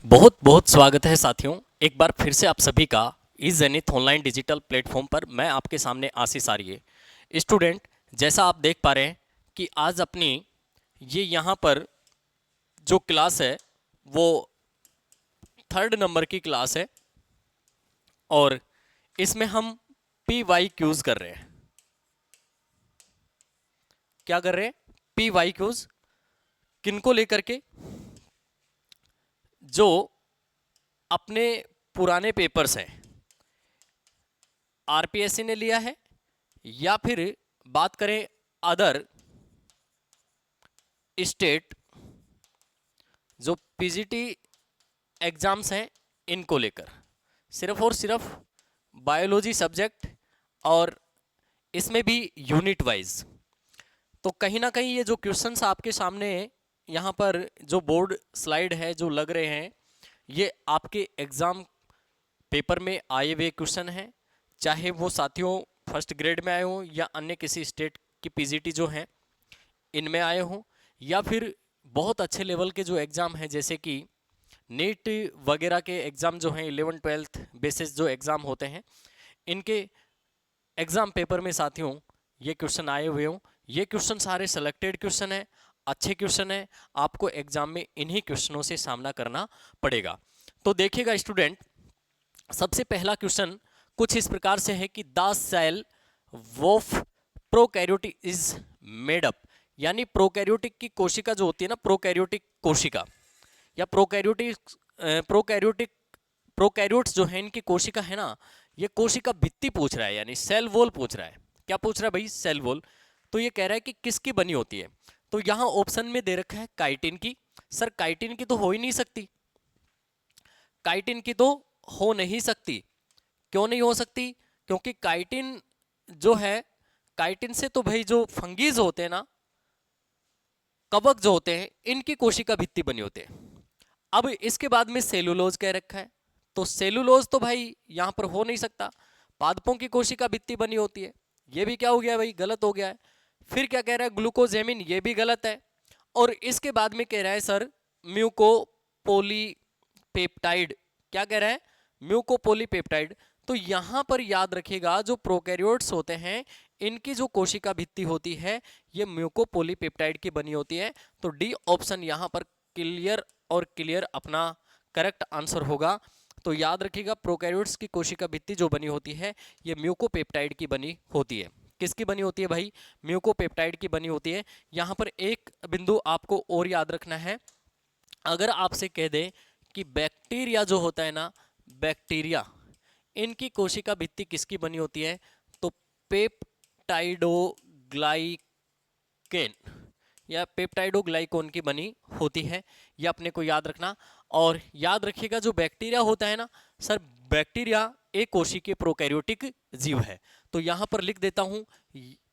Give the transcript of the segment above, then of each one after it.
बहुत बहुत स्वागत है साथियों। एक बार फिर से आप सभी का इस जेनिथ ऑनलाइन डिजिटल प्लेटफॉर्म पर मैं आपके सामने आशीष आर्य। स्टूडेंट, जैसा आप देख पा रहे हैं कि आज अपनी ये यहाँ पर जो क्लास है वो 3rd नंबर की क्लास है और इसमें हम पी वाई क्यूज कर रहे हैं। क्या कर रहे हैं? P Y Qs. किनको लेकर के? जो अपने पुराने पेपर्स हैं, आरपीएससी ने लिया है, या फिर बात करें अदर स्टेट जो पीजीटी एग्जाम्स हैं, इनको लेकर सिर्फ और सिर्फ बायोलॉजी सब्जेक्ट, और इसमें भी यूनिट वाइज। तो कहीं ना कहीं ये जो क्वेश्चंस आपके सामने यहाँ पर जो बोर्ड स्लाइड है जो लग रहे हैं, ये आपके एग्जाम पेपर में आए हुए क्वेश्चन हैं, चाहे वो साथियों फर्स्ट ग्रेड में आए हों या अन्य किसी स्टेट की पीजीटी जो हैं इनमें आए हों, या फिर बहुत अच्छे लेवल के जो एग्ज़ाम हैं जैसे कि नीट वगैरह के एग्ज़ाम जो हैं 11th-12th बेसिस जो एग्ज़ाम होते हैं, इनके एग्ज़ाम पेपर में साथियों ये क्वेश्चन आए हुए हों। ये क्वेश्चन सारे सेलेक्टेड क्वेश्चन हैं, अच्छे क्वेश्चन हैं, आपको एग्ज़ाम में इन्हीं क्वेश्चनों से सामना करना पड़ेगा। तो देखिएगा स्टूडेंट, सबसे पहला क्वेश्चन कुछ इस प्रकार से है कि the cell of prokaryotic is made up, यानी प्रोकैरियोटिक की कोशिका जो होती है ना, प्रोकैरियोटिक कोशिका या प्रोकैरियोटिक प्रोकैरियोट्स जो है, इनकी कोशिका है ना, ये कोशिका भित्ति पूछ रहा है, यानी सेल वॉल पूछ रहा है। क्या पूछ रहा है भाई? Cell wall. तो ये कह रहा है कि किसकी बनी होती है। तो यहां ऑप्शन में दे रखा है काइटिन की। सर काइटिन की तो हो ही नहीं सकती, काइटिन की तो हो नहीं सकती। क्यों नहीं हो सकती? क्योंकि काइटिन जो है, काइटिन से तो भाई जो फंगीज होते हैं ना, कवक जो होते हैं, इनकी कोशिका भित्ति बनी होती है। अब इसके बाद में सेलुलोज कह रखा है, तो सेलुलोज तो भाई यहां पर हो नहीं सकता। पादपों की कोशिका भित्ति बनी होती है, ये भी क्या हो गया भाई? गलत हो गया है। फिर क्या कह रहा है? ग्लूकोजेमिन, ये भी गलत है। और इसके बाद में कह रहा है सर म्यूकोपोलीपेप्टाइड। क्या कह रहा है? म्यूकोपोलीपेप्टाइड। तो यहां पर याद रखिएगा, जो प्रोकैरियोट्स होते हैं इनकी जो कोशिका भित्ति होती है ये म्यूकोपोलीपेप्टाइड की बनी होती है। तो डी ऑप्शन यहां पर क्लियर और क्लियर अपना करेक्ट आंसर होगा। तो याद रखिएगा, प्रोकैरियोट्स की कोशिका भित्ति जो बनी होती है ये म्यूकोपेप्टाइड की बनी होती है। किसकी बनी होती है भाई? म्यूकोपेप्टाइड की बनी होती है। यहां पर एक बिंदु आपको और याद रखना है, अगर आपसे कह दे कि बैक्टीरिया जो होता है ना, बैक्टीरिया, इनकी कोशिका भित्ति किसकी बनी होती है? तो पेप्टाइडोग्लाइकेन या पेप्टाइडोग्लाइकोन की बनी होती है। ये अपने को याद रखना। और याद रखिएगा, जो बैक्टीरिया होता है ना सर, बैक्टीरिया एक कोशिकीय प्रोकैरियोटिक जीव है। तो यहां पर लिख देता हूं,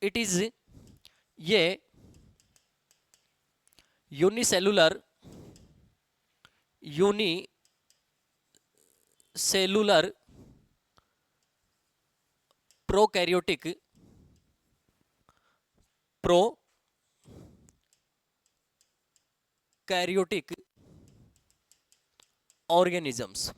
इट इज ये unicellular unicellular prokaryotic prokaryotic organisms.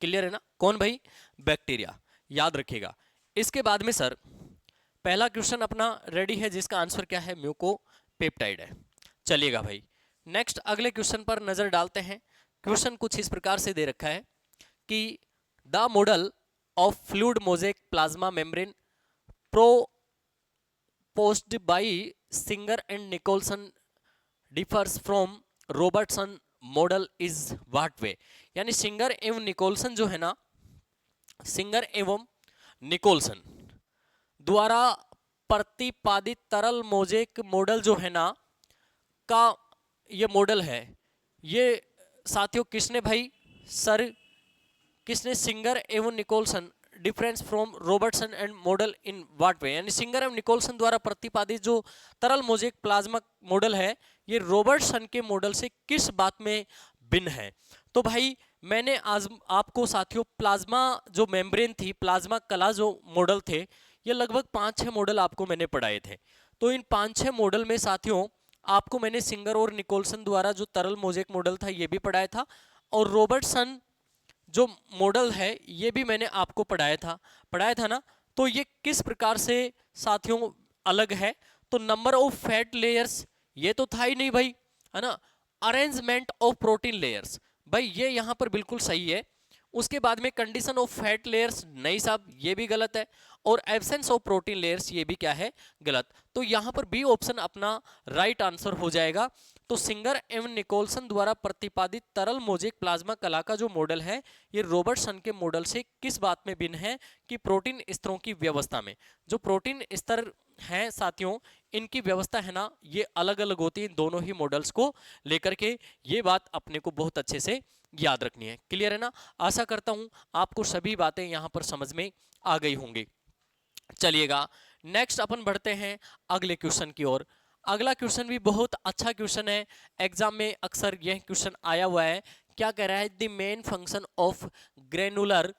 Clear है ना? कौन भाई? बैक्टीरिया। याद रखिएगा। इसके बाद में सर पहला क्वेश्चन अपना रेडी है, जिसका आंसर क्या है? म्यूकोपेप्टाइड है। चलिएगा भाई, नेक्स्ट अगले क्वेश्चन पर नजर डालते हैं। क्वेश्चन कुछ इस प्रकार से दे रखा है कि the model of fluid mosaic plasma membrane proposed by Singer and Nicolson differs from Robertson model is what way. यानी सिंगर एवं निकोलसन जो है ना, सिंगर एवं निकोलसन द्वारा प्रतिपादित तरल मोजेक मॉडल जो है ना का ये मॉडल है, ये साथियों किसने भाई? सर किसने? सिंगर एवं Nicolson difference from Robertson and model in what way. यानी सिंगर एवं निकोलसन द्वारा प्रतिपादित जो तरल मोजेक प्लाज्मा मॉडल है, ये रॉबर्टसन के मॉडल से किस बात में भिन्न है? तो भाई मैंने आज आपको साथियों प्लाज्मा जो मेम्ब्रेन थी, प्लाज्मा कला जो मॉडल थे, ये लगभग 5-6 मॉडल आपको मैंने पढ़ाए थे। तो इन 5-6 मॉडल में साथियों आपको मैंने सिंगर और निकोलसन द्वारा जो तरल मोज़ेक मॉडल था ये भी पढ़ाया था, और रॉबर्टसन जो मॉडल है ये भी मैंने आपको पढ़ाया था ना। तो ये किस प्रकार से साथियों अलग है, तो नंबर ऑफ फैट लेयर्स ये तो था ही नहीं भाई, है ना। अरेंजमेंट ऑफ प्रोटीन लेयर्स, भाई ये यहां पर बिल्कुल सही है। उसके बाद में कंडीशन ऑफ फैट लेयर्स, नहीं साहब ये भी गलत है। और एब्सेंस ऑफ प्रोटीन लेयर्स ये भी क्या है, गलत। तो यहां पर बी ऑप्शन अपना राइट आंसर हो जाएगा। तो सिंगर एवं निकोलसन द्वारा प्रतिपादित तरल मोज़ेक प्लाज्मा कला का जो मॉडल है ये रॉबर्टसन के मॉडल से किस बात में भिन्न है, कि प्रोटीन स्तरों की व्यवस्था में। जो प्रोटीन स्तर हैं साथियों, इनकी व्यवस्था है ना, ये अलग अलग होती है दोनों ही मॉडल्स को लेकर के। ये बात अपने को बहुत अच्छे से याद रखनी है। क्लियर है ना। आशा करता हूं आपको सभी बातें यहां पर समझ में आ गई होंगी। चलिएगा नेक्स्ट अपन बढ़ते हैं अगले क्वेश्चन की ओर। अगला क्वेश्चन भी बहुत अच्छा क्वेश्चन है, एग्जाम में अक्सर यह क्वेश्चन आया हुआ है। क्या कह रहा है, the main function of granular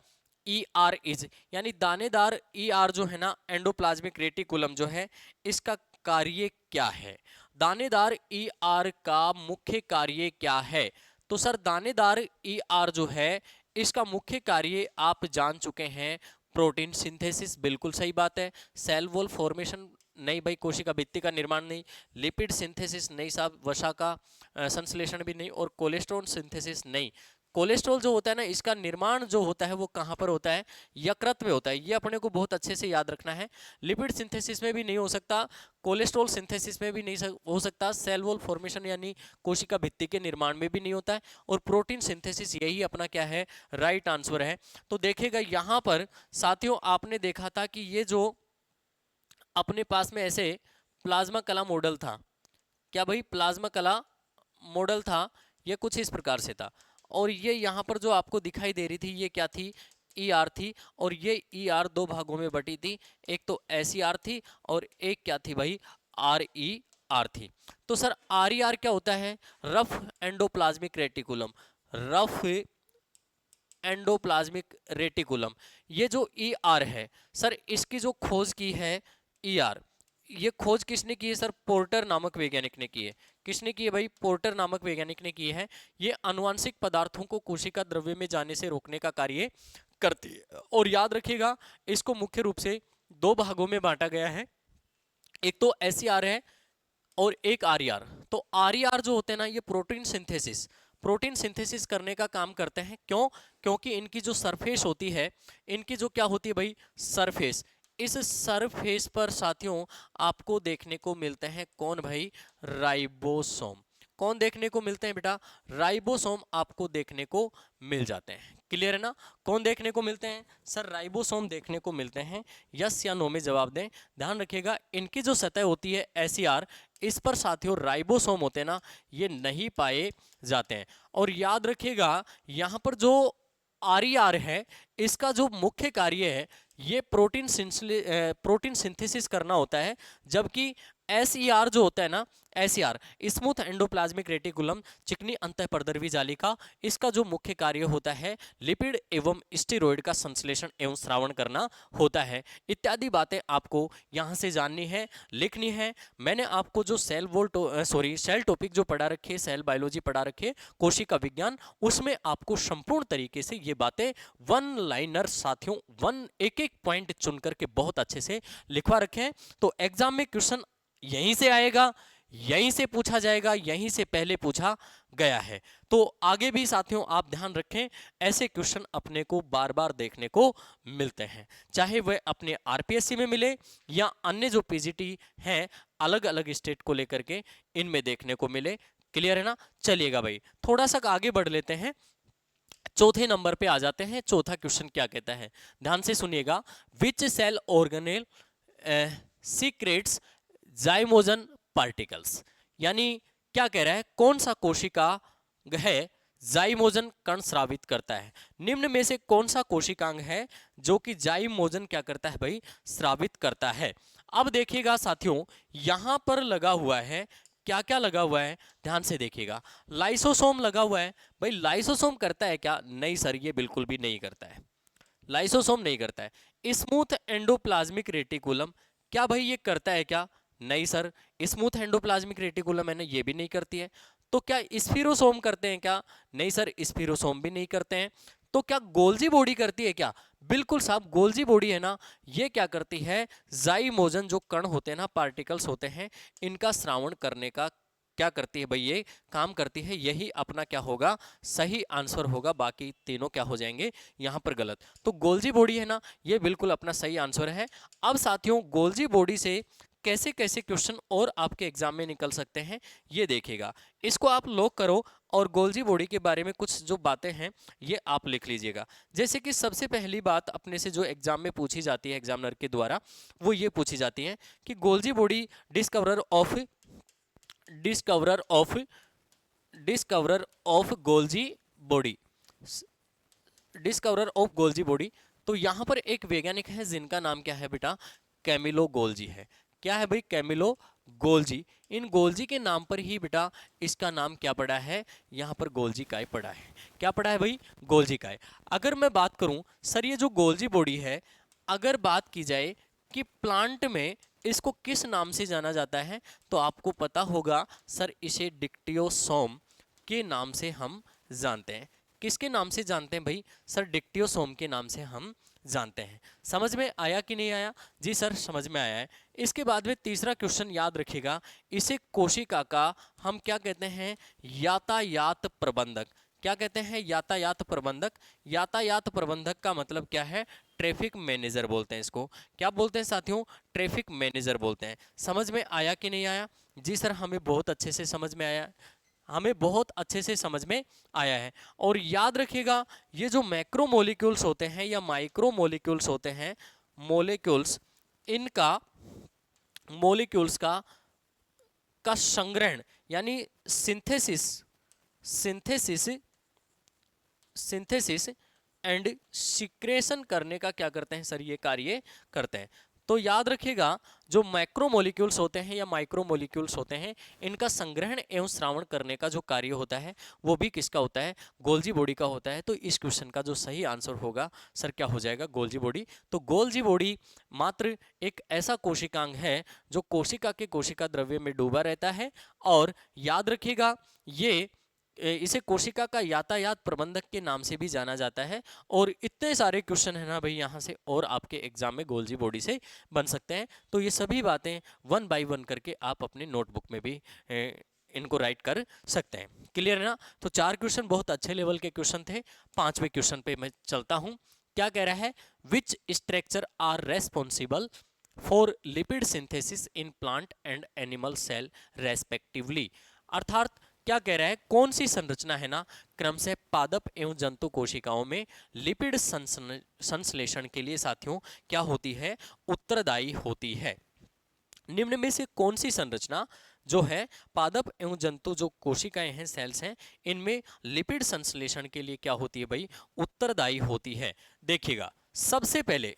ER is, यानी दानेदार ER जो है ना, एंडोप्लाज्मिक रेटिकुलम जो है, इसका कार्य क्या है। दानेदार ER का मुख्य कार्य क्या है। तो सर दानेदार ER जो है इसका मुख्य कार्य आप जान चुके हैं, प्रोटीन सिंथेसिस, बिल्कुल सही बात है। सेल वॉल फॉर्मेशन नहीं भाई, कोशिका भित्ति का निर्माण नहीं। लिपिड सिंथेसिस नहीं साहब, वसा का संश्लेषण भी नहीं। और कोलेस्ट्रॉल सिंथेसिस नहीं। कोलेस्ट्रॉल जो होता है ना, इसका निर्माण जो होता है वो कहाँ पर होता है, यकृत में होता है। ये अपने को बहुत अच्छे से याद रखना है। लिपिड सिंथेसिस में भी नहीं हो सकता, कोलेस्ट्रॉल सिंथेसिस में भी नहीं हो सकता, सेल वॉल फॉर्मेशन यानी कोशिका भित्ति के निर्माण में भी नहीं होता है, और प्रोटीन सिंथेसिस यही अपना क्या है, राइट आंसर है। तो देखिएगा यहाँ पर साथियों, आपने देखा था कि ये जो अपने पास में ऐसे प्लाज्मा कला मॉडल था, क्या भाई प्लाज्मा कला मॉडल था, ये कुछ इस प्रकार से था। और ये यहाँ पर जो आपको दिखाई दे रही थी ये क्या थी, ER थी। और ये ER दो भागों में बटी थी, एक तो SER थी और एक क्या थी भाई, RER थी। तो सर RER क्या होता है, rough endoplasmic reticulum. Rough endoplasmic reticulum, ये जो ER है सर, इसकी जो खोज की है ER, ये खोज किसने की है सर, पोर्टर नामक वैज्ञानिक ने की है। किसने की है भाई, पोर्टर नामक वैज्ञानिक ने की है। ये आनुवांशिक पदार्थों को कोशिका द्रव्य में जाने से रोकने का कार्य करती है। और याद रखिएगा इसको मुख्य रूप से दो भागों में बांटा गया है, एक तो SER है और एक RER। तो RER जो होते हैं ना, ये प्रोटीन सिंथेसिस करने का काम करते हैं। क्यों, क्योंकि इनकी जो सरफेस होती है, इनकी जो क्या होती है भाई, सरफेस, इस सरफेस पर साथियों आपको देखने को मिलते हैं कौन भाई, राइबोसोम। कौन देखने को मिलते हैं बेटा, राइबोसोम आपको देखने को मिल जाते हैं। क्लियर है ना। कौन देखने को मिलते हैं सर, राइबोसोम देखने को मिलते हैं। यस या नो में जवाब दें। ध्यान रखिएगा इनकी जो सतह होती है SER, इस पर साथियों राइबोसोम होते हैं ना, ये नहीं पाए जाते हैं। और याद रखिएगा यहाँ पर जो RER है, इसका जो मुख्य कार्य है ये प्रोटीन सिंथेसिस करना होता है। जबकि SER जो होता है ना, SER स्मूथ एंडोप्लाज्मिक रेटिकुलम, चिकनी अंतःपरद्रवी जालिका, इसका जो मुख्य कार्य होता है लिपिड एवं स्टेरॉइड का संश्लेषण एवं श्रावण करना होता है। इत्यादि बातें आपको यहाँ से जाननी है, लिखनी है। मैंने आपको जो सेल टॉपिक जो पढ़ा रखे, सेल बायोलॉजी पढ़ा रखे, कोशिका विज्ञान, उसमें आपको संपूर्ण तरीके से ये बातें वन लाइनर साथियों, एक एक पॉइंट चुन करके बहुत अच्छे से लिखवा रखे हैं। तो एग्जाम में क्वेश्चन यहीं से आएगा, यहीं से पूछा जाएगा, यहीं से पहले पूछा गया है। तो आगे भी साथियों आप ध्यान रखें, ऐसे क्वेश्चन अपने को बार बार देखने को मिलते हैं, चाहे वह अपने RPSC में मिले या अन्य जो PGT हैं अलग अलग स्टेट को लेकर के, इनमें देखने को मिले। क्लियर है ना। चलिएगा भाई थोड़ा सा आगे बढ़ लेते हैं, चौथे नंबर पे आ जाते हैं। चौथा क्वेश्चन क्या कहता है, ध्यान से सुनिएगा। Which cell organelle secretes zymogen particles, यानी क्या कह रहा है, कौन सा कोशिका है जाइमोजन कण स्रावित करता है। निम्न में से कौन सा कोशिकांग है जो कि जाइमोजन क्या करता है भाई, स्रावित करता है। अब देखिएगा साथियों यहां पर लगा हुआ है, क्या क्या लगा हुआ है, ध्यान से देखिएगा। लाइसोसोम लगा हुआ है। भाई लाइसोसोम करता है क्या, नहीं सर ये बिल्कुल भी नहीं करता है, लाइसोसोम नहीं करता है। स्मूथ एंडोप्लाज्मिक रेटिकुलम, क्या भाई ये करता है क्या, नहीं सर। स्मूथ एंडोप्लाज्मिक रेटिकुलम है ना, ये भी नहीं करती है। तो क्या स्फीरोसोम करते हैं क्या? नहीं सर, स्फीरोसोम भी नहीं करते हैं। तो क्या गोल्जी बॉडी करती है क्या? बिल्कुल साहब, गोल्जी बॉडी है ना, ये क्या करती है, जाइमोजन जो कण होते हैं ना, पार्टिकल्स होते हैं, इनका श्रावण करने का क्या करती है भाई, ये काम करती है। यही अपना क्या होगा, सही आंसर होगा। बाकी तीनों क्या हो जाएंगे यहां पर गलत। तो गोल्जी बॉडी है ना, ये बिल्कुल अपना सही आंसर है। अब साथियों, गोल्जी बॉडी से कैसे कैसे क्वेश्चन और आपके एग्जाम में निकल सकते हैं ये देखिएगा। इसको आप लॉक करो और गोल्जी बॉडी के बारे में कुछ जो बातें हैं ये आप लिख लीजिएगा। जैसे कि सबसे पहली बात अपने से जो एग्जाम में पूछी जाती है एग्जामिनर के द्वारा, वो ये पूछी जाती है कि Golgi body discoverer of discoverer of discoverer of Golgi body, discoverer of Golgi body. तो यहाँ पर एक वैज्ञानिक है जिनका नाम क्या है बेटा, कैमिलो गोल्जी है। क्या है भाई, कैमिलो गोल्जी। इन गोल्जी के नाम पर ही बेटा इसका नाम क्या पड़ा है, यहाँ पर गोल्जी काय पड़ा है। क्या पड़ा है भाई, गोल्जी काय। अगर मैं बात करूं सर, ये जो गोल्जी बॉडी है, अगर बात की जाए कि प्लांट में इसको किस नाम से जाना जाता है, तो आपको पता होगा सर, इसे डिक्टियोसोम के नाम से हम जानते हैं। किसके नाम से जानते हैं भाई, सर डिक्टियोसोम के नाम से हम जानते हैं। समझ में आया कि नहीं आया? जी सर, समझ में आया है। इसके बाद में तीसरा क्वेश्चन याद रखिएगा, इसे कोशिका का हम क्या कहते हैं, यातायात प्रबंधक। क्या कहते हैं, यातायात प्रबंधक। यातायात प्रबंधक का मतलब क्या है, ट्रैफिक मैनेजर बोलते हैं इसको। क्या बोलते हैं साथियों, ट्रैफिक मैनेजर बोलते हैं। समझ में आया कि नहीं आया? जी सर, हमें बहुत अच्छे से समझ में आया, हमें बहुत अच्छे से समझ में आया है। और याद रखिएगा, ये जो मैक्रो मोलिक्यूल्स होते हैं या माइक्रो मोलिक्यूल्स होते हैं, मोलिक्यूल्स, इनका मोलिक्यूल्स का संग्रहण यानी synthesis synthesis synthesis and secretion करने का क्या करते हैं सर, ये कार्य करते हैं। तो याद रखिएगा, जो मैक्रो मोलिक्यूल्स होते हैं या माइक्रो मोलिक्यूल्स होते हैं, इनका संग्रहण एवं श्रावण करने का जो कार्य होता है वो भी किसका होता है, गोल्जी बॉडी का होता है। तो इस क्वेश्चन का जो सही आंसर होगा सर क्या हो जाएगा, गोल्जी बॉडी। तो गोल्जी बॉडी मात्र एक ऐसा कोशिकांग है जो कोशिका के कोशिका द्रव्य में डूबा रहता है। और याद रखिएगा, ये इसे कोशिका का यातायात प्रबंधक के नाम से भी जाना जाता है। और इतने सारे क्वेश्चन है ना भाई यहाँ से, और आपके एग्जाम में गोल्जी बॉडी से बन सकते हैं। तो ये सभी बातें 1 बाय 1 करके आप अपने नोटबुक में भी इनको राइट कर सकते हैं। क्लियर है ना? तो 4 क्वेश्चन बहुत अच्छे लेवल के क्वेश्चन थे। 5वें क्वेश्चन पे मैं चलता हूँ। क्या कह रहा है, which structure are responsible for lipid synthesis in plant and animal cell respectively. अर्थात क्या कह रहा है, कौन सी संरचना है ना, क्रम से पादप एवं जंतु कोशिकाओं में लिपिड संश्लेषण के लिए साथियों क्या होती है, उत्तरदायी होती है। निम्न में से कौन सी संरचना जो है पादप एवं जंतु जो कोशिकाएं हैं, सेल्स हैं, इनमें लिपिड संश्लेषण के लिए क्या होती है भाई, उत्तरदायी होती है। देखिएगा, सबसे पहले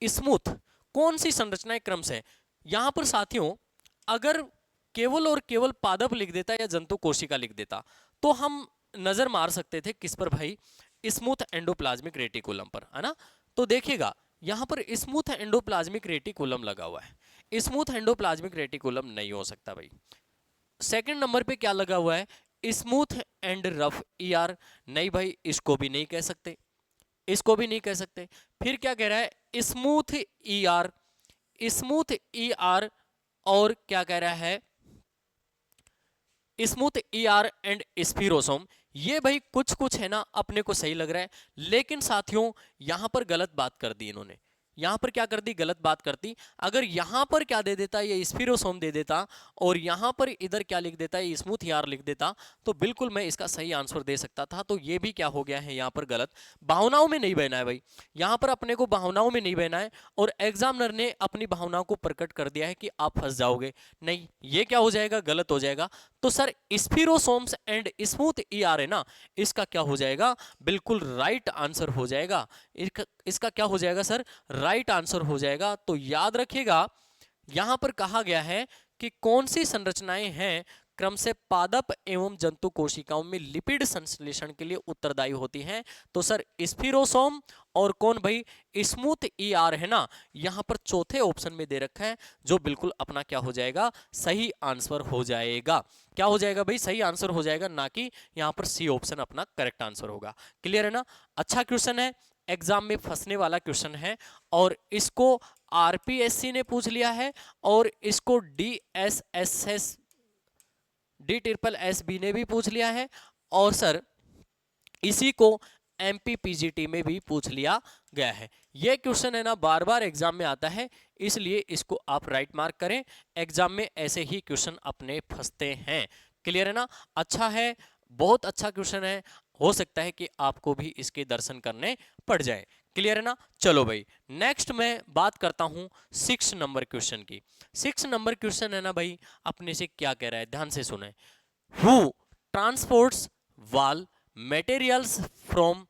स्मूथ, कौन सी संरचनाएं क्रम से, यहां पर साथियों अगर केवल और केवल पादप लिख देता या जंतु कोशिका लिख देता तो हम नजर मार सकते थे किस पर भाई, स्मूथ एंडोप्लाज्मिक रेटिकुलम पर, है ना। तो देखिएगा, यहां पर स्मूथ एंडोप्लाज्मिक रेटिकुलम लगा हुआ है, स्मूथ एंडोप्लाज्मिक रेटिकुलम नहीं हो सकता भाई। सेकंड नंबर पे क्या लगा हुआ है, स्मूथ एंड रफ ईआर, नहीं भाई, इसको भी नहीं कह सकते, इसको भी नहीं कह सकते। फिर क्या कह रहा है, स्मूथ ईआर, स्मूथ ईआर, और क्या कह रहा है, स्मूथ ईआर एंड स्फीरोसोम। ये भाई कुछ कुछ है ना अपने को सही लग रहा है, लेकिन साथियों यहां पर गलत बात कर दी इन्होंने, यहां पर क्या कर दी, गलत बात कर दी। अगर यहां पर क्या दे देता, ये स्फीरोसोम दे देता, और यहां पर इधर क्या लिख देता, ये स्मूथ ईआर लिख देता, तो बिल्कुल मैं इसका सही आंसर दे सकता था। तो ये भी क्या हो गया है यहां पर गलत, भावनाओं में नहीं बहना है भाई, यहां पर अपने को भावनाओं में नहीं बहना है। और एग्जामिनर ने अपनी भावनाओं को प्रकट कर दिया है कि आप फंस जाओगे, नहीं, ये क्या हो जाएगा, गलत हो जाएगा। तो सर स्फीरोसोम्स एंड स्मूथ ईआर है ना, इसका क्या हो जाएगा, बिल्कुल राइट आंसर हो जाएगा। इसका क्या हो जाएगा सर, राइट आंसर हो जाएगा। तो याद रखिएगा, यहां पर कहा गया है कि कौन सी संरचनाएं हैं क्रम से पादप एवं जंतु कोशिकाओं में लिपिड संश्लेषण के लिए उत्तरदायी होती हैं। तो सर स्फीरोसोम और कौन भाई, स्मूथ ईआर है ना, यहां पर चौथे ऑप्शन में दे रखा है, जो बिल्कुल अपना क्या हो जाएगा, सही आंसर हो जाएगा। क्या हो जाएगा भाई, सही आंसर हो जाएगा, ना कि यहां पर सी ऑप्शन अपना करेक्ट आंसर होगा। क्लियर है ना। अच्छा क्वेश्चन है, एग्जाम में फंसने वाला क्वेश्चन है, और इसको आरपीएससी ने पूछ लिया है, और इसको DSSS ने भी पूछ लिया है, और सर इसी को एमपीपीजीटी में भी पूछ लिया गया है। यह क्वेश्चन है ना बार बार एग्जाम में आता है, इसलिए इसको आप राइट मार्क करें। एग्जाम में ऐसे ही क्वेश्चन अपने फंसते हैं। क्लियर है ना। अच्छा है, बहुत अच्छा क्वेश्चन है, हो सकता है कि आपको भी इसके दर्शन करने पड़ जाए। क्लियर है ना। चलो भाई, नेक्स्ट मैं बात करता हूं 6 नंबर क्वेश्चन की। 6 नंबर क्वेश्चन है ना भाई, अपने से क्या कह रहा है, ध्यान से सुने। Who transports wall materials from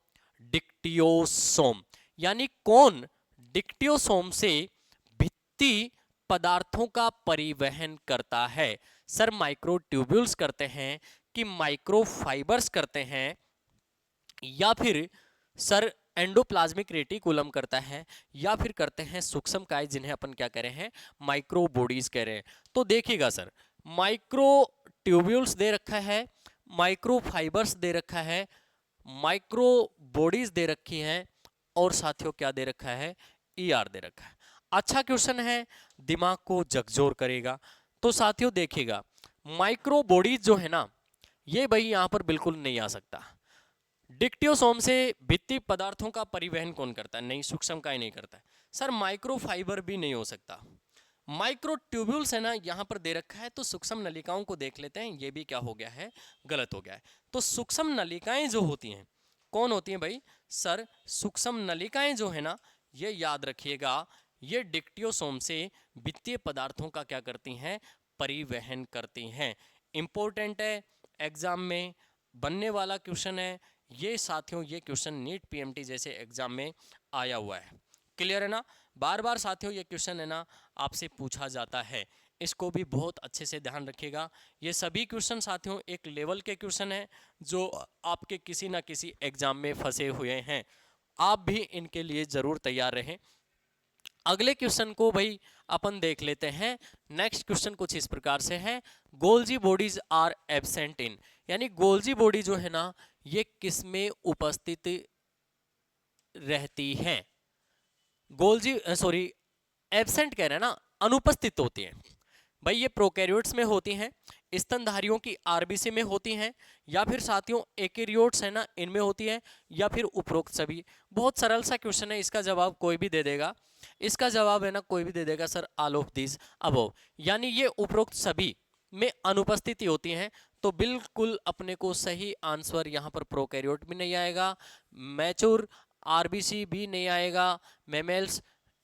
dictyosome, यानी कौन डिक्टियोसोम से भित्ति पदार्थों का परिवहन करता है। सर माइक्रोट्यूब्यूल्स करते हैं, कि माइक्रोफाइबर्स करते हैं, या फिर सर एंडोप्लाज्मिक रेटिकुलम करता है, या फिर करते हैं सूक्ष्म काय, जिन्हें अपन क्या कह रहे हैं, माइक्रो बॉडीज कह रहे हैं। तो देखिएगा सर, माइक्रो ट्यूब्यूल्स दे रखा है, माइक्रो फाइबर्स दे रखा है, माइक्रो बॉडीज दे रखी हैं, और साथियों क्या दे रखा है, ईआर दे रखा है। अच्छा क्वेश्चन है, दिमाग को झकझोर करेगा। तो साथियों देखिएगा, माइक्रो बॉडीज जो है ना, ये भाई यहां पर बिल्कुल नहीं आ सकता। डिक्टियोसोम से भित्ति पदार्थों का परिवहन कौन करता है, नहीं, सूक्ष्म काय नहीं करता है। सर माइक्रोफाइबर भी नहीं हो सकता। माइक्रो ट्यूब्यूल्स है ना, यहां पर दे रखा है, तो सूक्ष्म नलिकाओं को देख लेते हैं, ये भी क्या हो गया है, गलत हो गया है। तो सूक्ष्म नलिकाएं जो होती हैं, कौन होती हैं भाई, सर सूक्ष्म नलिकाएं जो है ना, ये याद रखिएगा, ये डिक्टियोसोम से वित्तीय पदार्थों का क्या करती हैं, परिवहन करती हैं। इंपॉर्टेंट है, एग्जाम में बनने वाला क्वेश्चन है ये साथियों। ये क्वेश्चन नीट पीएमटी जैसे एग्जाम में आया हुआ है। क्लियर है ना। बार बार साथियों ये क्वेश्चन है ना आपसे पूछा जाता है, इसको भी बहुत अच्छे से ध्यान रखिएगा। ये सभी क्वेश्चन साथियों एक लेवल के क्वेश्चन हैं, जो आपके किसी ना किसी एग्जाम में फंसे हुए हैं। आप भी इनके लिए जरूर तैयार रहें। अगले क्वेश्चन को भाई अपन देख लेते हैं। नेक्स्ट क्वेश्चन कुछ इस प्रकार से है, Golgi bodies are absent in, यानी गोल्जी बॉडी जो है ना, ये किसमें उपस्थित रहती हैं। गोल्जी सॉरी, एब्सेंट कह रहे हैं ना, अनुपस्थित होती हैं। भाई ये प्रोकैरियोट्स में होती हैं, स्तनधारियों की आरबीसी में होती हैं, या फिर साथियों एकेरियोट्स है ना, इनमें होती है, या फिर उपरोक्त सभी। बहुत सरल सा क्वेश्चन है, इसका जवाब कोई भी दे देगा। इसका जवाब है ना कोई भी दे देगा sir, all of this above, यानी ये उपरोक्त सभी में अनुपस्थिति होती हैं। तो बिल्कुल अपने को सही आंसर यहाँ पर प्रोकैरियोट भी नहीं आएगा, मैच्योर आरबीसी भी नहीं आएगा, मेमल्स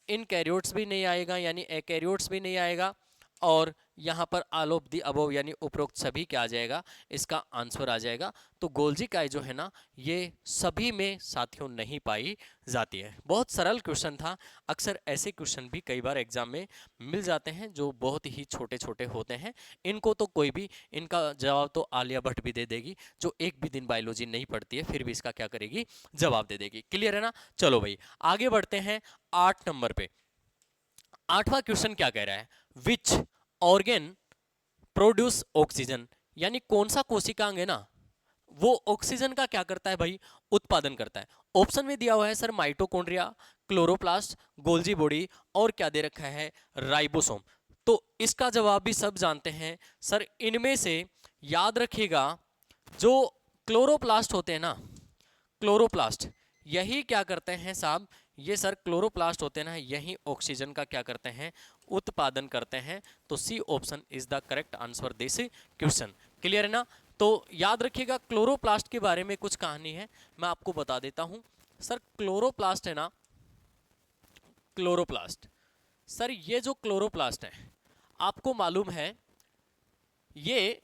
इन कैरियोट्स भी नहीं आएगा, यानी एकैरियोट्स भी नहीं आएगा, और यहाँ पर ऑल ऑफ दी अबव यानी उपरोक्त सभी क्या आ जाएगा, इसका आंसर आ जाएगा। तो गोल्जी काय जो है ना, ये सभी में साथियों नहीं पाई जाती है। बहुत सरल क्वेश्चन था। अक्सर ऐसे क्वेश्चन भी कई बार एग्जाम में मिल जाते हैं जो बहुत ही छोटे छोटे होते हैं। इनको तो कोई भी, इनका जवाब तो आलिया भट्ट भी दे देगी, जो एक भी दिन बायोलॉजी नहीं पढ़ती है, फिर भी इसका क्या करेगी, जवाब दे देगी। क्लियर है ना। चलो भाई आगे बढ़ते हैं 8 नंबर पे। 8वां क्वेश्चन क्या कह रहा है, विच ऑर्गेन प्रोड्यूस ऑक्सीजन, यानी कौन सा कोशिकांग है ना, वो ऑक्सीजन का क्या करता है भाई, उत्पादन करता है। ऑप्शन में दिया हुआ है sir mitochondria, chloroplast, Golgi body, और क्या दे रखा है, राइबोसोम। तो इसका जवाब भी सब जानते हैं सर। इनमें से याद रखिएगा, जो क्लोरोप्लास्ट होते हैं ना, क्लोरोप्लास्ट यही क्या करते हैं साहब, ये सर क्लोरोप्लास्ट होते हैं ना, यही ऑक्सीजन का क्या करते हैं, उत्पादन करते हैं। तो C option is the correct answer this question. Clear है ना। तो याद रखिएगा, क्लोरोप्लास्ट के बारे में कुछ कहानी है, मैं आपको बता देता हूं। सर क्लोरोप्लास्ट है ना, क्लोरोप्लास्ट, सर ये जो क्लोरोप्लास्ट है, आपको मालूम है ये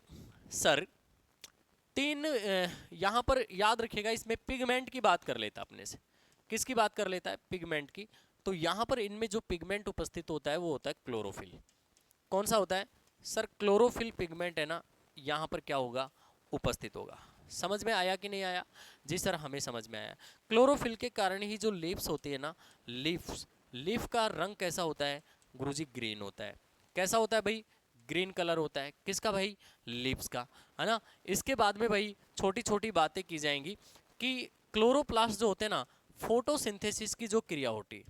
सर तीन, यहां पर याद रखिएगा, इसमें पिगमेंट की बात कर लेता अपने से। किसकी बात कर लेता है, पिगमेंट की। तो यहां पर इनमें जो पिगमेंट उपस्थित होता है वो होता है क्लोरोफिल। कौन सा होता है सर, क्लोरोफिल पिगमेंट है ना, यहाँ पर क्या होगा, उपस्थित होगा। समझ में आया कि नहीं आया? जी सर हमें समझ में आया। क्लोरोफिल के कारण ही जो लीव्स होती है ना, लीफ का रंग कैसा होता है गुरुजी? ग्रीन होता है। कैसा होता है भाई? ग्रीन कलर होता है। किसका भाई? लीव्स का, है ना। इसके बाद में भाई छोटी छोटी बातें की जाएंगी कि क्लोरोप्लास्ट जो होते हैं ना, फोटोसिंथेसिस की जो क्रिया होती है,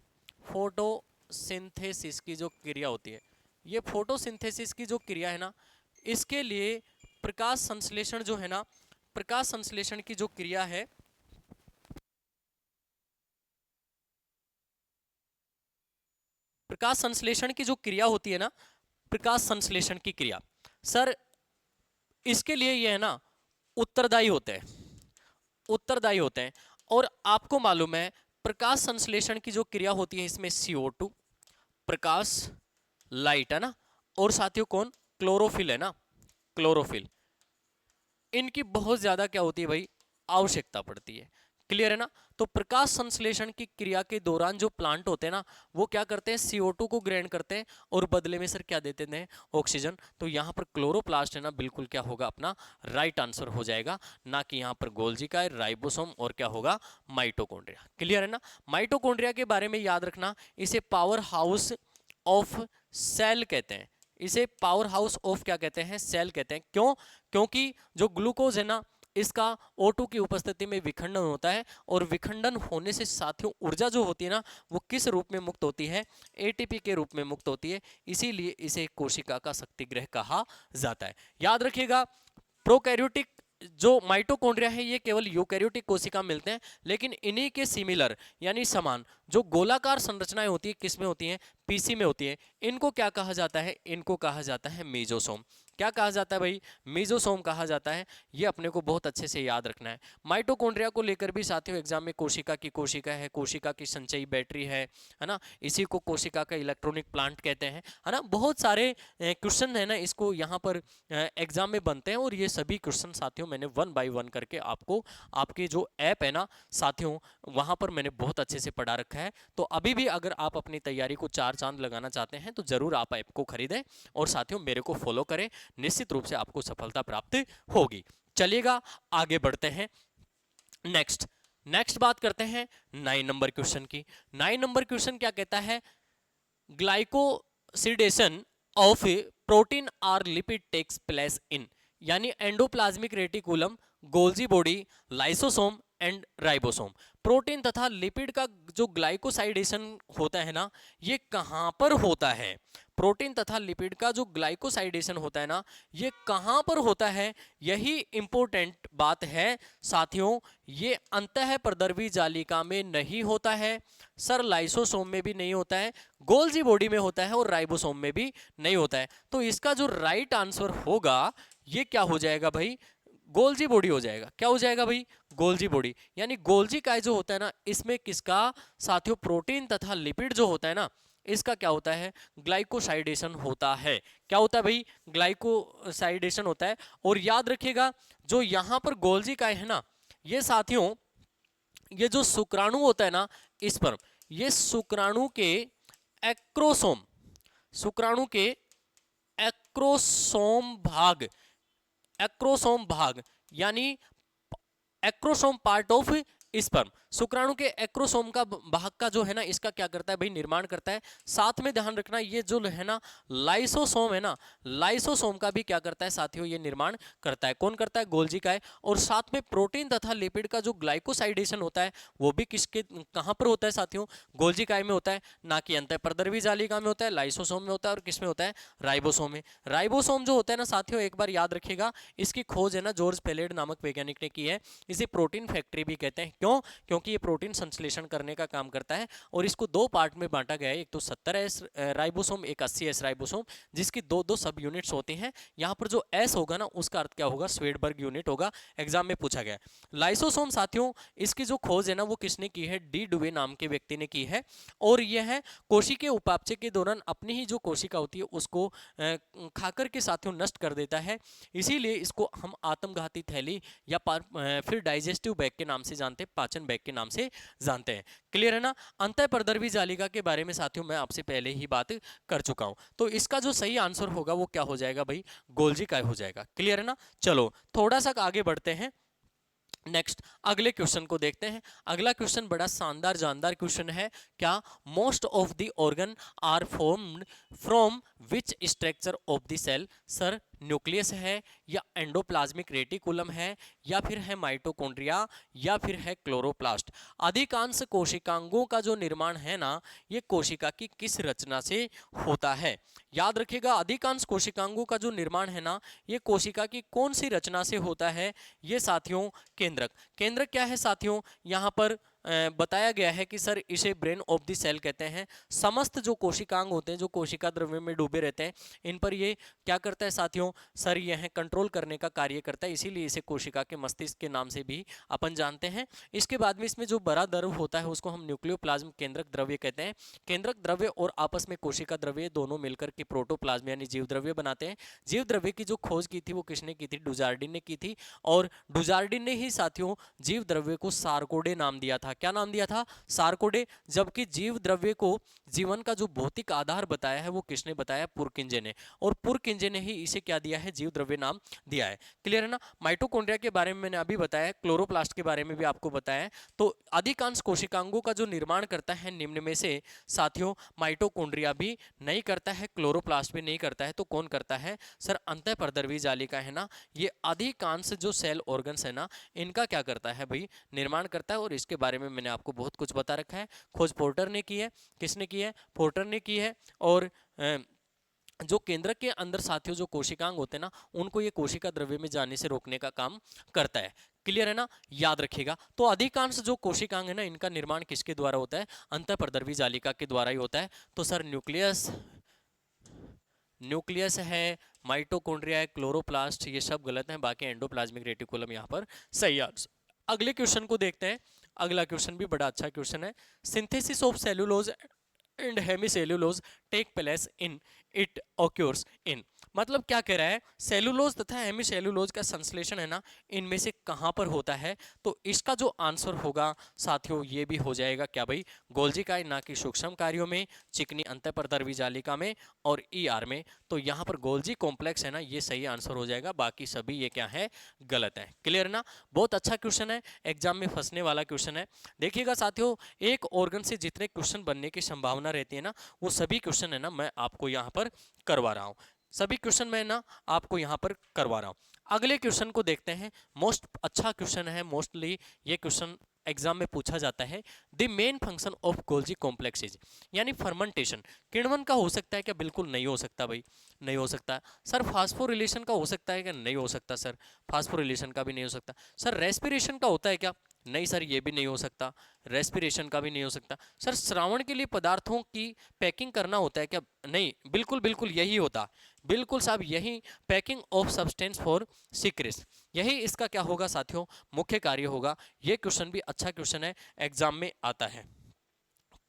फोटोसिंथेसिस की जो क्रिया होती है, ये फोटोसिंथेसिस की जो क्रिया है ना, इसके लिए प्रकाश संश्लेषण जो है ना, प्रकाश संश्लेषण की जो क्रिया है, प्रकाश संश्लेषण की जो क्रिया होती है ना, प्रकाश संश्लेषण की क्रिया सर, इसके लिए ये है ना उत्तरदायी होते हैं, उत्तरदायी होते हैं। और आपको मालूम है प्रकाश संश्लेषण की जो क्रिया होती है इसमें CO2, प्रकाश, लाइट, है ना, और साथियों कौन? क्लोरोफिल, है ना, क्लोरोफिल। इनकी बहुत ज्यादा क्या होती है भाई? आवश्यकता पड़ती है। क्लियर है ना? तो प्रकाश संश्लेषण की क्रिया के दौरान जो प्लांट होते हैं ना, वो क्या करते हैं? CO2 को ग्रहण करते हैं और बदले में सर क्या देते हैं? ऑक्सीजन। तो यहाँ पर क्लोरोप्लास्ट है ना, बिल्कुल क्या होगा अपना राइट आंसर हो जाएगा, ना कि यहाँ पर गोल्जी का राइबोसोम और क्या होगा? माइटोकॉन्ड्रिया। क्लियर है ना? माइटोकॉन्ड्रिया के बारे में याद रखना, इसे पावर हाउस ऑफ सेल कहते हैं। इसे पावर हाउस ऑफ क्या कहते हैं? सेल कहते हैं। क्यों? क्योंकि जो ग्लूकोज है ना, इसका O2 की उपस्थिति में विखंडन होता है, और विखंडन होने से साथियों ऊर्जा जो होती है ना, वो किस रूप में मुक्त होती है? ATP के रूप में मुक्त होती है। इसीलिए इसे कोशिका का शक्तिगृह कहा जाता है। याद रखिएगा, प्रोकैरियोटिक जो माइटोकॉन्ड्रिया है ये केवल यूकैरियोटिक कोशिका मिलते हैं, लेकिन इन्हीं के सिमिलर यानी समान जो गोलाकार संरचनाएं होती है किस में होती हैं? पीसी में होती है। इनको क्या कहा जाता है? इनको कहा जाता है मेसोसोम। क्या कहा जाता है भाई? मेसोसोम कहा जाता है। ये अपने को बहुत अच्छे से याद रखना है। माइटोकॉन्ड्रिया को लेकर भी साथियों एग्जाम में कोशिका की कोशिका है, कोशिका की संचयी बैटरी है ना, इसी को कोशिका का इलेक्ट्रॉनिक प्लांट कहते हैं, है ना। बहुत सारे क्वेश्चन है ना इसको यहाँ पर एग्जाम में बनते हैं, और ये सभी क्वेश्चन साथियों मैंने 1 बाय 1 करके आपको आपके जो ऐप है ना साथियों, वहां पर मैंने बहुत अच्छे से पढ़ा रखा है। तो अभी भी अगर आप अपनी तैयारी को 4 चांद लगाना चाहते हैं तो जरूर आप ऐप को खरीदें और साथियों मेरे को फॉलो करें, निश्चित रूप से आपको सफलता प्राप्त होगी। चलिएगा आगे बढ़ते हैं। नेक्स्ट बात करते हैं 9 नंबर क्वेश्चन की। 9 नंबर क्वेश्चन क्या कहता है? Glycosidation of protein or lipid takes place in, यानी endoplasmic reticulum, Golgi body, lysosome and ribosome. Protein तथा लिपिड का जो ग्लाइकोसाइडेशन होता है ना, ये कहां पर होता है? प्रोटीन तथा लिपिड का जो ग्लाइकोसाइडेशन होता है ना, ये कहां पर होता है? यही इंपॉर्टेंट बात है साथियों। ये अंतः प्रदर्वी जालिका में नहीं होता है सर, लाइसोसोम में भी नहीं होता है, गोल्जी बॉडी में होता है और राइबोसोम में भी नहीं होता है। तो इसका जो राइट आंसर होगा ये क्या हो जाएगा भाई? गोल्जी बॉडी हो जाएगा। क्या हो जाएगा भाई? Golgi body. यानी गोल्जी काय जो होता है ना, इसमें किसका साथियों? प्रोटीन तथा लिपिड जो होता है ना, इसका क्या होता है? ग्लाइकोसाइडेशन होता है। क्या होता है भाई? ग्लाइकोसाइडेशन होता है। और याद रखिएगा जो यहां पर गोल्जी काय है ना, ये साथियों ये जो शुक्राणु होता है ना स्पर्म, ये शुक्राणु के एक्रोसोम, शुक्राणु के एक्रोसोम भाग, एक्रोसोम भाग यानी एक्रोसोम पार्ट ऑफ स्पर्म, शुक्राणु के एक्रोसोम का भाग का जो है ना, इसका क्या करता है भाई? निर्माण करता है। साथ में ध्यान रखना ये जो है ना लाइसोसोम है ना, लाइसोसोम का भी क्या करता है साथियों? ये निर्माण करता है। कौन करता है? गोल्जी का है। और साथ में प्रोटीन तथा लिपिड का जो ग्लाइकोसाइडेशन होता है वो भी किसके कहां पर होता है साथियों? गोल्जी काय में होता है, ना कि अंतःप्रदर्वी जालिका में होता है, लाइसोसोम में होता है। और किस में होता है? राइबोसोम में। राइबोसोम जो होता है ना साथियों, एक बार याद रखिएगा, इसकी खोज है ना जॉर्ज पेलेड नामक वैज्ञानिक ने की है। इसे प्रोटीन फैक्ट्री भी कहते हैं। क्यों? क्योंकि ये प्रोटीन संश्लेषण करने का काम करता है। और इसको दो पार्ट में बांटा गया है, एक तो 70S राइबोसोम, एक 80S राइबोसोम, जिसकी दो दो सब यूनिट्स होती हैं। यहाँ पर जो S होगा ना, उसका अर्थ क्या होगा? स्वेडबर्ग यूनिट होगा। एग्जाम में पूछा गया। लाइसोसोम साथियों, इसकी जो खोज है ना वो किसने की है? डी डुवे नाम के व्यक्ति ने की है। और यह कोशिकीय उपापचय के दौरान अपनी ही जो कोशिका होती है उसको खाकर के साथियों नष्ट कर देता है। इसीलिए इसको हम आत्मघाती थैली या फिर डाइजेस्टिव बैग के नाम से जानते हैं। पाचन बैग के नाम से जानते हैं। क्लियर है ना। अंतःपरद्रवी जालिका के बारे में साथियों मैं आपसे पहले ही बात कर चुका हूं, तो इसका जो सही आंसर होगा वो क्या हो जाएगा भाई, गोल्जी काय हो जाएगा। क्लियर है ना। चलो थोड़ा सा आगे बढ़ते हैं, नेक्स्ट अगले क्वेश्चन को देखते हैं। अगला क्वेश्चन बड़ा शानदार जानदार क्वेश्चन है। क्या most of the organ are formed from which structure of the cell. Sir nucleus है, या एंडोप्लाज्मिक रेटिकुलम है, या फिर है माइटोकॉन्ड्रिया, या फिर है क्लोरोप्लास्ट। अधिकांश कोशिकांगों का जो निर्माण है ना, ये कोशिका की किस रचना से होता है। याद रखिएगा, अधिकांश कोशिकांगों का जो निर्माण है ना, ये कोशिका की कौन सी रचना से होता है। ये साथियों केंद्रक। केंद्रक क्या है साथियों, यहां पर बताया गया है कि सर इसे ब्रेन ऑफ द सेल कहते हैं। समस्त जो कोशिकांग होते हैं, जो कोशिका द्रव्य में डूबे रहते हैं, इन पर ये क्या करता है साथियों, सर यह कंट्रोल करने का कार्य करता है, इसीलिए इसे कोशिका के मस्तिष्क के नाम से भी अपन जानते हैं। इसके बाद में इसमें जो बड़ा द्रव्य होता है उसको हम न्यूक्लियोप्लाज्म केंद्रक द्रव्य कहते हैं। केंद्रक द्रव्य और आपस में कोशिका द्रव्य दोनों मिलकर के प्रोटोप्लाज्म यानी जीव द्रव्य बनाते हैं। जीव द्रव्य की जो खोज की थी वो किसने की थी, डुजार्डिन ने की थी, और डुजार्डिन ने ही साथियों जीव द्रव्य को सार्कोडे नाम दिया था। क्या नाम दिया था, सार्कोडे। जबकि जीव द्रव्य को जीवन का जो भौतिक आधार बताया है वो किसने बताया, पुरकिंजे ने, और पुरकिंजे ने ही इसे क्या दिया है, जीव द्रव्य नाम दिया है। क्लियर है ना। माइटोकॉन्ड्रिया के बारे में मैंने अभी बताया, क्लोरोप्लास्ट के बारे में भी आपको बताया। तो अधिकांश कोशिकांगों का जो निर्माण करता है निम्न में से साथियों, माइटोकॉन्ड्रिया भी नहीं करता है, क्लोरोप्लास्ट भी नहीं करता है, तो कौन करता है, सर अंतःपरद्रवी जालिका है ना, ये अधिकांश जो सेल ऑर्गन्स है ना, इनका क्या करता है भाई, निर्माण करता है। और इसके बारे में मैंने आपको बहुत कुछ बता रखा है। खोज पोर्टर ने की है, किसने की है, पोर्टर ने की है। और जो केंद्रक के अंदर साथियों जो कोशिकांग होते हैं ना, उनको ये कोशिका द्रव्य में जाने से रोकने का काम करता है। क्लियर है ना, याद रखिएगा। तो अधिकांश जो कोशिकांग है ना, इनका निर्माण किसके द्वारा होता है, अंतःपरद्रवी जालिका के द्वारा ही होता है। तो सर न्यूक्लियस है, माइटोकॉन्ड्रिया है, क्लोरोप्लास्ट, ये सब गलत हैं, बाकी एंडोप्लाज्मिक रेटिकुलम यहाँ पर सही आंसर। अगले क्वेश्चन को देखते हैं। अगला क्वेश्चन भी बड़ा अच्छा क्वेश्चन है। Synthesis of cellulose and hemicellulose take place in, it occurs in. मतलब क्या कह रहा है, सेलुलोज तथा हेमीसेलुलोज का संश्लेषण है ना, इनमें से कहां पर होता है। तो इसका जो आंसर होगा साथियों ये भी हो जाएगा क्या भाई, गोल्जी काय, ना कि सूक्ष्म कार्यों में, चिकनी अंतःपरद्रवी जालिका में और ईआर में। तो यहाँ पर गोल्जी कॉम्प्लेक्स है ना, ये सही आंसर हो जाएगा, बाकी सभी ये क्या है, गलत है। क्लियर ना। बहुत अच्छा क्वेश्चन है, एग्जाम में फंसने वाला क्वेश्चन है। देखिएगा साथियों, एक ऑर्गन से जितने क्वेश्चन बनने की संभावना रहती है ना, वो सभी क्वेश्चन है ना मैं आपको यहाँ पर करवा रहा हूँ, सभी क्वेश्चन मैं ना आपको यहाँ पर करवा रहा हूँ। अगले क्वेश्चन को देखते हैं। मोस्ट अच्छा क्वेश्चन है, मोस्टली ये क्वेश्चन एग्जाम में पूछा जाता है। The main function of Golgi complex is, यानी फर्मेंटेशन किण्वन का हो सकता है क्या, बिल्कुल नहीं हो सकता भाई, नहीं हो सकता। सर फास्फोरिलेशन का हो सकता है क्या, नहीं हो सकता सर, फास्फोरिलेशन का भी नहीं हो सकता। सर रेस्पिरेशन का होता है क्या, नहीं सर ये भी नहीं हो सकता, रेस्पिरेशन का भी नहीं हो सकता। सर श्रावण के लिए पदार्थों की पैकिंग करना होता है क्या, नहीं, बिल्कुल बिल्कुल यही होता, बिल्कुल साहब यही, पैकिंग ऑफ सब्सटेंस फॉर सिक्रेस, यही इसका क्या होगा साथियों, मुख्य कार्य होगा। ये क्वेश्चन भी अच्छा क्वेश्चन है, एग्जाम में आता है।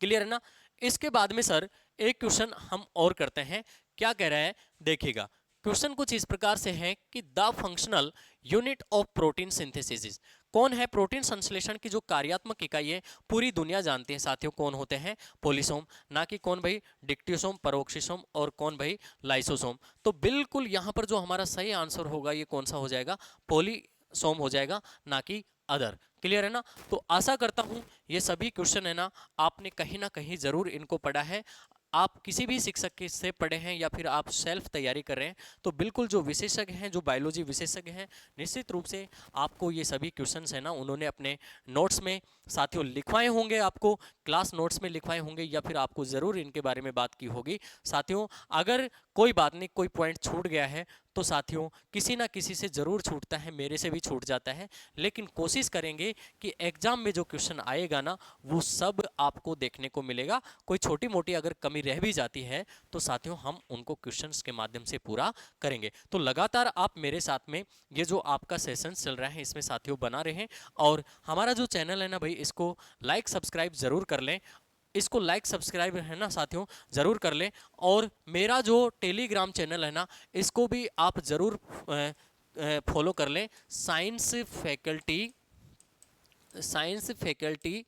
क्लियर है ना। इसके बाद में सर एक क्वेश्चन हम और करते हैं, क्या कह रहा है, देखिएगा क्वेश्चन कुछ इस प्रकार से है कि the functional unit of protein synthesis, कौन है प्रोटीन संश्लेषण की जो कार्यात्मक इकाई है, पूरी दुनिया जानती है साथियों, कौन होते हैं, पोलिसोम, ना कि कौन भाई, डिक्टियोसोम, परोक्सिसोम, और कौन भाई, लाइसोसोम। तो बिल्कुल यहां पर जो हमारा सही आंसर होगा ये कौन सा हो जाएगा, पोलिसोम हो जाएगा, ना कि अदर। क्लियर है ना। तो आशा करता हूं ये सभी क्वेश्चन है ना आपने कहीं ना कहीं जरूर इनको पढ़ा है। आप किसी भी शिक्षक के से पढ़े हैं या फिर आप सेल्फ तैयारी कर रहे हैं, तो बिल्कुल जो विशेषज्ञ हैं, जो बायोलॉजी विशेषज्ञ हैं, निश्चित रूप से आपको ये सभी क्वेश्चंस हैं ना उन्होंने अपने नोट्स में साथियों लिखवाए होंगे, आपको क्लास नोट्स में लिखवाए होंगे, या फिर आपको ज़रूर इनके बारे में बात की होगी। साथियों अगर कोई बात नहीं, कोई पॉइंट छूट गया है तो साथियों किसी ना किसी से ज़रूर छूटता है, मेरे से भी छूट जाता है, लेकिन कोशिश करेंगे कि एग्जाम में जो क्वेश्चन आएगा ना वो सब आपको देखने को मिलेगा। कोई छोटी मोटी अगर कमी रह भी जाती है तो साथियों हम उनको क्वेश्चंस के माध्यम से पूरा करेंगे। तो लगातार आप मेरे साथ में ये जो आपका सेशन चल रहा है इसमें साथियों बना रहे, और हमारा जो चैनल है ना भाई इसको लाइक सब्सक्राइब जरूर कर लें, इसको लाइक सब्सक्राइब है ना साथियों जरूर कर लें। और मेरा जो टेलीग्राम चैनल है ना इसको भी आप जरूर फॉलो कर लें, साइंस फैकल्टी साइंस फैकल्टी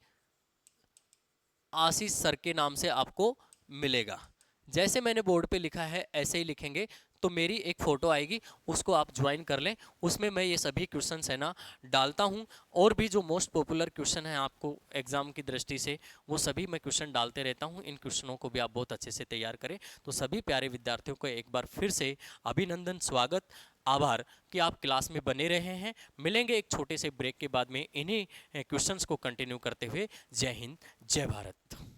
आशीष सर के नाम से आपको मिलेगा। जैसे मैंने बोर्ड पे लिखा है ऐसे ही लिखेंगे, तो मेरी एक फ़ोटो आएगी, उसको आप ज्वाइन कर लें। उसमें मैं ये सभी क्वेश्चंस है ना डालता हूँ, और भी जो मोस्ट पॉपुलर क्वेश्चन है आपको एग्ज़ाम की दृष्टि से, वो सभी मैं क्वेश्चन डालते रहता हूँ। इन क्वेश्चनों को भी आप बहुत अच्छे से तैयार करें। तो सभी प्यारे विद्यार्थियों को एक बार फिर से अभिनंदन, स्वागत, आभार कि आप क्लास में बने रहे हैं। मिलेंगे एक छोटे से ब्रेक के बाद में इन्हीं क्वेश्चंस को कंटिन्यू करते हुए। जय हिंद, जय भारत।